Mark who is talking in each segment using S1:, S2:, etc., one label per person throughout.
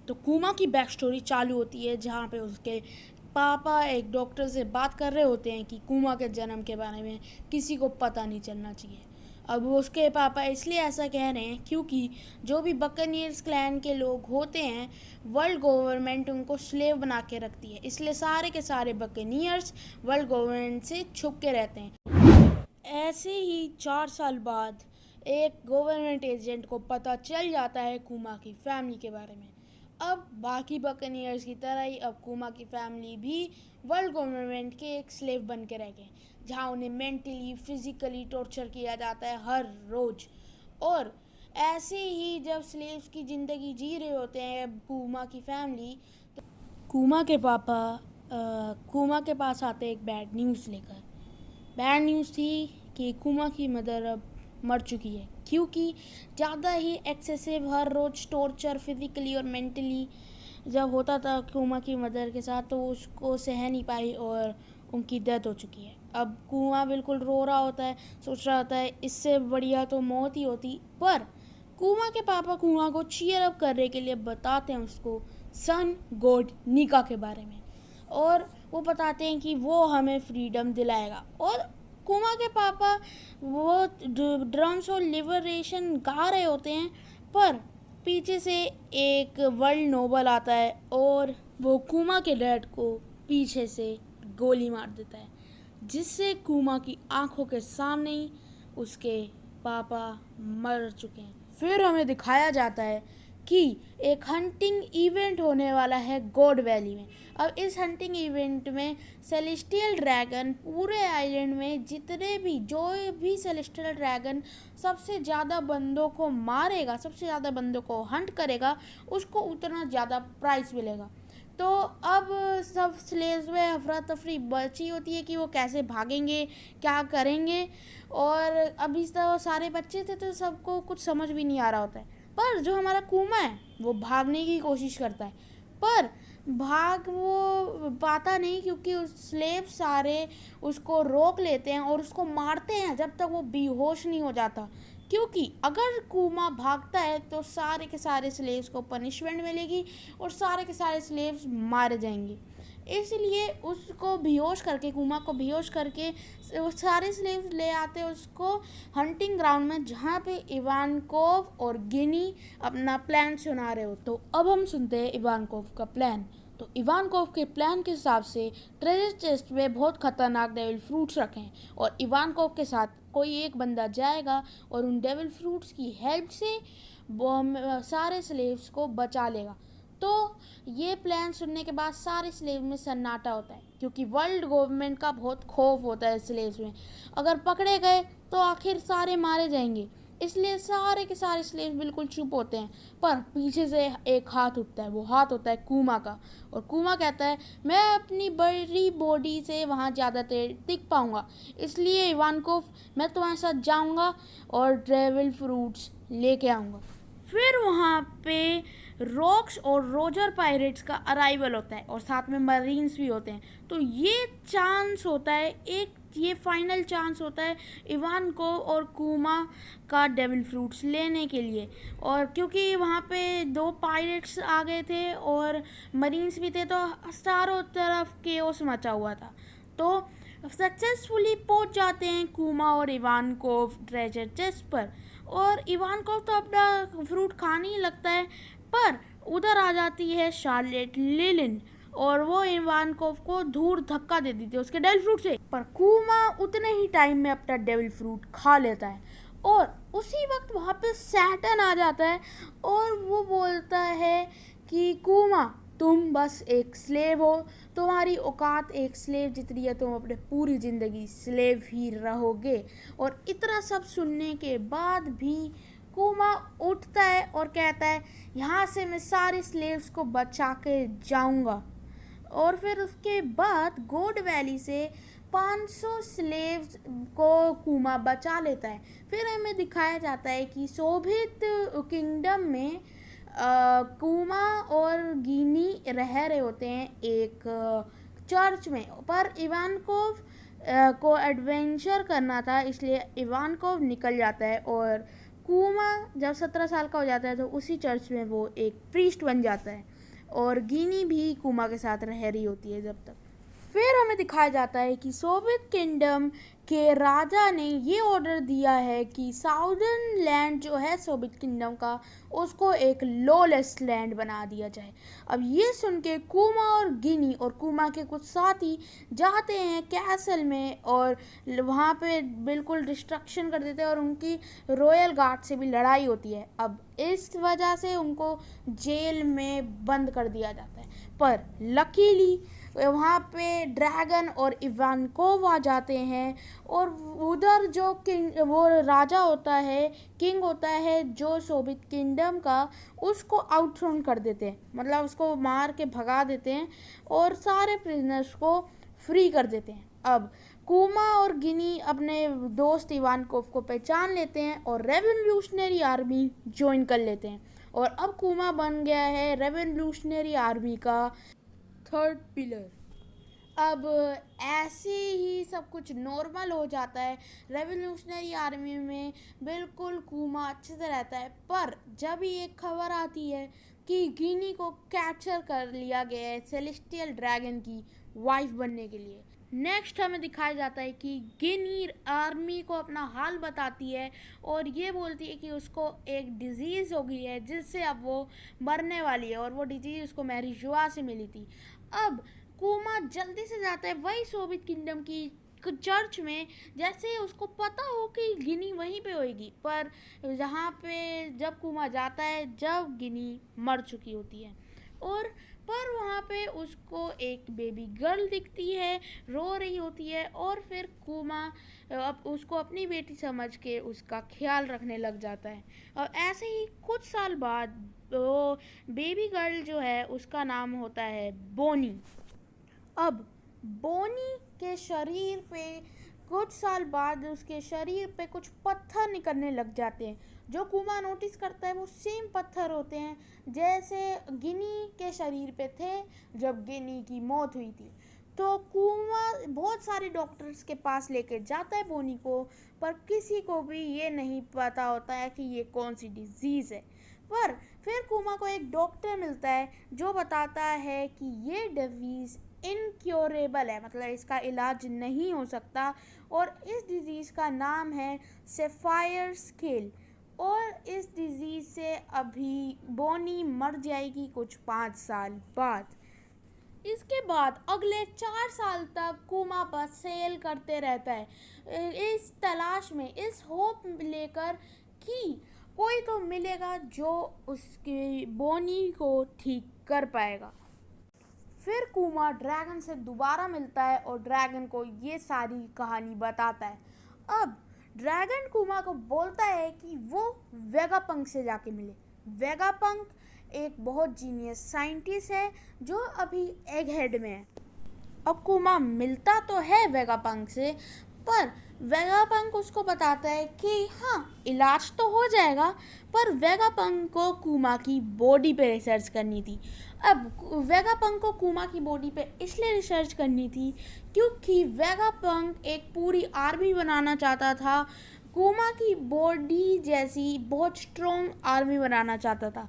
S1: तो कुमा की बैक स्टोरी चालू होती है जहाँ पे उसके पापा एक डॉक्टर से बात कर रहे होते हैं कि कुमा के जन्म के बारे में किसी को पता नहीं चलना चाहिए। अब उसके पापा इसलिए ऐसा कह रहे हैं क्योंकि जो भी बकनियर्स क्लैन के लोग होते हैं वर्ल्ड गवर्नमेंट उनको स्लेव बना के रखती है, इसलिए सारे के सारे बकनियर्स वर्ल्ड गवर्नमेंट से छुप के रहते हैं। ऐसे ही 4 साल बाद एक गवर्नमेंट एजेंट को पता चल जाता है कुमा की फैमिली के बारे में। अब बाकी बकनियर्स की तरह ही अब कुमा की फैमिली भी वर्ल्ड गवर्नमेंट के एक स्लेव बन के रह गए, जहाँ उन्हें मेंटली फिजिकली टॉर्चर किया जाता है हर रोज़। और ऐसे ही जब स्लेव्स की ज़िंदगी जी रहे होते हैं कुमा की फैमिली, तो कुमा के पापा कुमा के पास आते एक बैड न्यूज़ लेकर। बैड न्यूज़ थी कि कुमा की मदर अब मर चुकी है, क्योंकि ज़्यादा ही एक्सेसिव हर रोज़ टॉर्चर फिज़िकली और मेंटली जब होता था कुमा की मदर के साथ, तो उसको सह नहीं पाई और उनकी डेथ हो चुकी है। अब कुमा बिल्कुल रो रहा होता है, सोच रहा होता है इससे बढ़िया तो मौत ही होती। पर कुमा के पापा कुमा को चीयर अप करने के लिए बताते हैं उसको सन गॉड निका के बारे में, और वो बताते हैं कि वो हमें फ्रीडम दिलाएगा। और कुमा के पापा वो ड्रम्स और लिबरेशन गा रहे होते हैं, पर पीछे से एक वर्ल्ड नोबल आता है और वो कुमा के डैड को पीछे से गोली मार देता है, जिससे कुमा की आंखों के सामने ही उसके पापा मर चुके हैं। फिर हमें दिखाया जाता है कि एक हंटिंग इवेंट होने वाला है गॉड वैली में। अब इस हंटिंग इवेंट में सेलेस्टियल ड्रैगन पूरे आइलैंड में जो भी सेलेस्टियल ड्रैगन सबसे ज़्यादा बंदों को मारेगा, सबसे ज़्यादा बंदों को हंट करेगा, उसको उतना ज़्यादा प्राइस मिलेगा। तो अब सब स्लेव्स में अफरा तफरी बची होती है कि वो कैसे भागेंगे, क्या करेंगे। और अभी तो सारे बच्चे थे तो सबको कुछ समझ भी नहीं आ रहा होता है। पर जो हमारा कुमा है वो भागने की कोशिश करता है, पर भाग वो पाता नहीं, क्योंकि उस स्लेव सारे उसको रोक लेते हैं और उसको मारते हैं जब तक वो बेहोश नहीं हो जाता। क्योंकि अगर कुमा भागता है तो सारे के सारे स्लेव्स को पनिशमेंट मिलेगी और सारे के सारे स्लेव्स मारे जाएंगे। इसलिए उसको बेहोश करके, कुमा को बेहोश करके वो सारे स्लेव्स ले आते हैं उसको हंटिंग ग्राउंड में, जहाँ पे इवानकोव और गिनी अपना प्लान सुना रहे हो। तो अब हम सुनते हैं इवानकोव का प्लान। तो इवानकोव के प्लान के हिसाब से ट्रेजर चेस्ट में बहुत खतरनाक डेविल फ्रूट्स रखे हैं और इवानकोव के साथ कोई एक बंदा जाएगा और उन डेविल फ्रूट्स की हेल्प से सारे स्लेव्स को बचा लेगा। तो ये प्लान सुनने के बाद सारे स्लेव में सन्नाटा होता है, क्योंकि वर्ल्ड गवर्नमेंट का बहुत खौफ होता है स्लेव्स में। अगर पकड़े गए तो आखिर सारे मारे जाएंगे, इसलिए सारे के सारे स्लेव बिल्कुल चुप होते हैं। पर पीछे से एक हाथ उठता है, वो हाथ होता है कुमा का, और कुमा कहता है मैं अपनी बड़ी बॉडी से वहाँ ज़्यादा देर टिक पाऊँगा, इसलिए इवानकोव मैं तुम्हारे साथ जाऊँगा और डेविल फ्रूट्स लेके आऊँगा। फिर वहाँ पे रॉक्स और रोजर पायरेट्स का अराइवल होता है और साथ में मरीन्स भी होते हैं। तो ये चांस होता है, ये फाइनल चांस होता है इवानकोव और कुमा का डेविल फ्रूट्स लेने के लिए। और क्योंकि वहाँ पे 2 पायरेट्स आ गए थे और मरीन्स भी थे, तो चारों तरफ केओस मचा हुआ था। तो सक्सेसफुली पहुँच जाते हैं कुमा और इवानकोव ट्रेजर चेस्ट पर, और इवानकोव तो अपना फ्रूट खाने ही लगता है। पर उधर आ जाती है शार्लेट लिलिन और वो इवानकोव को धूल धक्का दे देती है उसके डेविल फ्रूट से। पर कुमा उतने ही टाइम में अपना डेविल फ्रूट खा लेता है और उसी वक्त वहाँ पे सैटर्न आ जाता है और वो बोलता है कि कुमा तुम बस एक स्लेव हो, तुम्हारी औकात एक स्लेव जितनी है, तुम अपने पूरी ज़िंदगी स्लेव ही रहोगे। और इतना सब सुनने के बाद भी कुमा उठता है और कहता है यहाँ से मैं सारे स्लेव्स को बचा के जाऊँगा। और फिर उसके बाद गॉड वैली से 500 स्लेव्स को कुमा बचा लेता है। फिर हमें दिखाया जाता है कि सोवियत किंगडम में कुमा और गिनी रह रहे होते हैं एक चर्च में, पर इवानकोव को एडवेंचर करना था, इसलिए इवानकोव निकल जाता है और कुमा जब 17 साल का हो जाता है तो उसी चर्च में वो एक प्रीस्ट बन जाता है। और गिनी भी कुमा के साथ रह रही होती है जब तक। फिर हमें दिखाया जाता है कि सोवियत किंगडम के राजा ने ये ऑर्डर दिया है कि साउदर्न लैंड जो है सोवियत किंगडम का, उसको एक लॉलेस लैंड बना दिया जाए। अब ये सुन के कुमा और गिनी और कुमा के कुछ साथी जाते हैं कैसल में और वहाँ पे बिल्कुल डिस्ट्रक्शन कर देते हैं और उनकी रॉयल गार्ड से भी लड़ाई होती है। अब इस वजह से उनको जेल में बंद कर दिया जाता है, पर लकीली वहाँ पे ड्रैगन और इवानकोव आ जाते हैं और उधर जो वो राजा होता है, किंग होता है जो सोवियत किंगडम का, उसको आउटथ्रोन कर देते हैं, मतलब उसको मार के भगा देते हैं और सारे प्रिजनर्स को फ्री कर देते हैं। अब कुमा और गिनी अपने दोस्त इवानकोव को पहचान लेते हैं और रेवोल्यूशनरी आर्मी ज्वाइन कर लेते हैं और अब कुमा बन गया है रेवोल्यूशनरी आर्मी का थर्ड पिलर। अब ऐसे ही सब कुछ नॉर्मल हो जाता है, रेवोल्यूशनरी आर्मी में बिल्कुल कुमा अच्छे से रहता है। पर जब ही एक खबर आती है कि गिनी को कैप्चर कर लिया गया है सेलेस्टियल ड्रैगन की वाइफ बनने के लिए, नेक्स्ट हमें दिखाया जाता है कि गिनी आर्मी को अपना हाल बताती है और ये बोलती है कि उसको एक डिजीज़ हो गई है जिससे अब वो मरने वाली है और वो डिजीज़ उसको मैरीजुआ से मिली थी। अब कुमा जल्दी से जाता है वही सोवियत किंगडम की चर्च में, जैसे उसको पता हो कि गिनी वहीं पे होएगी, पर जहाँ पे जब कुमा जाता है जब गिनी मर चुकी होती है और पर वहाँ पे उसको एक बेबी गर्ल दिखती है, रो रही होती है और फिर कुमा अब उसको अपनी बेटी समझ के उसका ख्याल रखने लग जाता है। और ऐसे ही कुछ साल बाद वो बेबी गर्ल जो है उसका नाम होता है बोनी। अब बोनी के शरीर पे कुछ साल बाद उसके शरीर पे कुछ पत्थर निकलने लग जाते हैं, जो कुमा नोटिस करता है वो सेम पत्थर होते हैं जैसे गिनी के शरीर पे थे जब गिनी की मौत हुई थी। तो कुमा बहुत सारे डॉक्टर्स के पास लेके जाता है बोनी को, पर किसी को भी ये नहीं पता होता है कि ये कौन सी डिजीज़ है। पर फिर कुमा को एक डॉक्टर मिलता है जो बताता है कि ये डिजीज़ इनक्योरेबल है, मतलब इसका इलाज नहीं हो सकता और इस डिज़ीज़ का नाम है सेफायर स्केल और इस डिज़ीज़ से अभी बोनी मर जाएगी कुछ 5 साल बाद। इसके बाद अगले 4 साल तक कुमा बस सेल करते रहता है इस तलाश में, इस होप लेकर कि कोई तो मिलेगा जो उसकी बोनी को ठीक कर पाएगा। फिर कुमा ड्रैगन से दोबारा मिलता है और ड्रैगन को ये सारी कहानी बताता है। अब ड्रैगन कुमा को बोलता है कि वो वेगापंक से जाके मिले। वेगापंक एक बहुत जीनियस साइंटिस्ट है जो अभी एग हेड में है। अब कुमा मिलता तो है वेगापंक से, पर वेगापंक उसको बताता है कि हाँ इलाज तो हो जाएगा, पर वेगापंक को कुमा की बॉडी पे रिसर्च करनी थी। अब वेगापंक को कुमा की बॉडी पे इसलिए रिसर्च करनी थी क्योंकि वेगापंक एक पूरी आर्मी बनाना चाहता था, कुमा की बॉडी जैसी बहुत स्ट्रॉन्ग आर्मी बनाना चाहता था।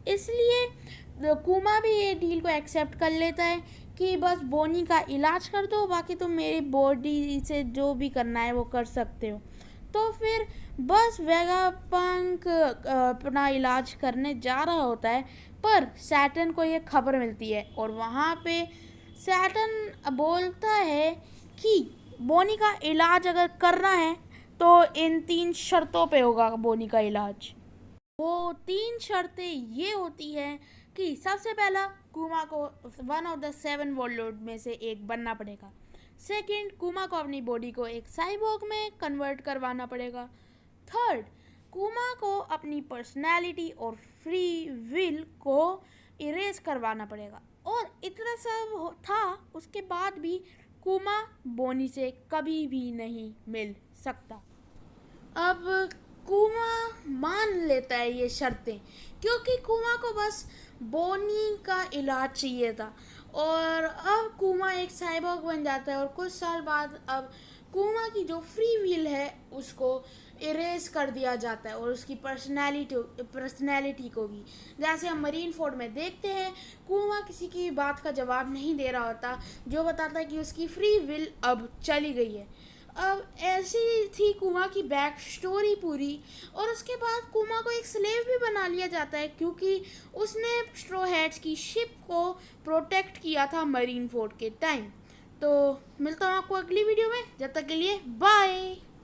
S1: इसलिए कुमा भी ये डील को एक्सेप्ट कर लेता है कि बस बोनी का इलाज कर दो, बाकी तो मेरी बॉडी से जो भी करना है वो कर सकते हो। तो फिर बस वेगापंक अपना इलाज करने जा रहा होता है, पर सैटर्न को ये खबर मिलती है और वहाँ पे सैटर्न बोलता है कि बोनी का इलाज अगर करना है तो इन 3 शर्तों पे होगा बोनी का इलाज। वो 3 शर्तें ये होती हैं कि सबसे पहला कुमा को वन ऑफ द 7 वॉरलॉर्ड में से एक बनना पड़ेगा। सेकंड, कुमा को अपनी बॉडी को एक साइबोर्ग में कन्वर्ट करवाना पड़ेगा। थर्ड, कुमा को अपनी पर्सनैलिटी और फ्री विल को इरेज करवाना पड़ेगा। और इतना सब था, उसके बाद भी कुमा बोनी से कभी भी नहीं मिल सकता। अब कुमा मान लेता है ये शर्तें क्योंकि कुमा को बस बोनी का इलाज चाहिए था और अब कुमा एक साइबोर्ग बन जाता है और कुछ साल बाद अब कुमा की जो फ्री विल है उसको इरेज कर दिया जाता है और उसकी पर्सनैलिटी को भी। जैसे हम मरीन फोर्ड में देखते हैं, कुमा किसी की बात का जवाब नहीं दे रहा होता, जो बताता है कि उसकी फ्री विल अब चली गई है। अब ऐसी थी कुमा की बैक स्टोरी पूरी, और उसके बाद कुमा को एक स्लेव भी बना लिया जाता है क्योंकि उसने स्ट्रॉ हैट्स की शिप को प्रोटेक्ट किया था मरीन फोर्ड के टाइम। तो मिलता हूँ आपको अगली वीडियो में, जब तक के लिए बाय।